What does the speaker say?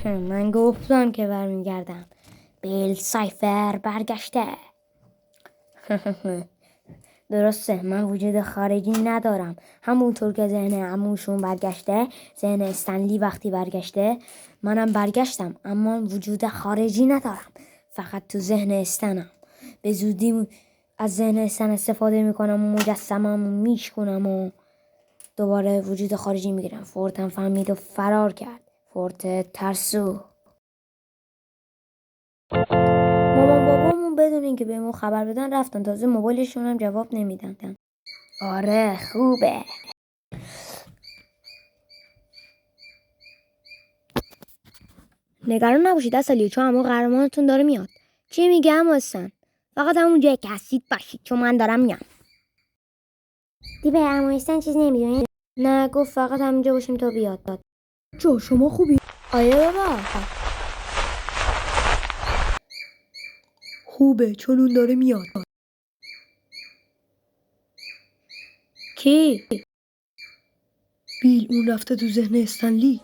من گفتم که برمیگردم. بیل سایفر برگشته. درسته، من وجود خارجی ندارم. همونطور که ذهن عموشون برگشته، ذهن استنلی وقتی برگشته، منم برگشتم، اما وجود خارجی ندارم. فقط تو ذهن استنم. به زودی از ذهن استن استفاده میکنم و مجسمم میشکنم و دوباره وجود خارجی میگیرم. فورتم فهمید و فرار کرد. فورت ترسو. مامان بابامون بدون اینکه بهمون خبر بدن رفتن. تازه موبایلشون هم جواب نمیدن. آره خوبه. نگران نباشید اصلیه، چون همون قهرمانتون داره میاد. چی میگه عمو حسن؟ فقط همون جایی که هستید باشید، چون من دارم میام. دیگه عمو حسن چیز نمیدونی؟ نه، گفت فقط همونجا باشیم تا بیاد. چه شما خوبی؟ آره بابا. خوبه چون اون داره میاد. کی؟ بیل، اون رفته تو ذهن استنلی.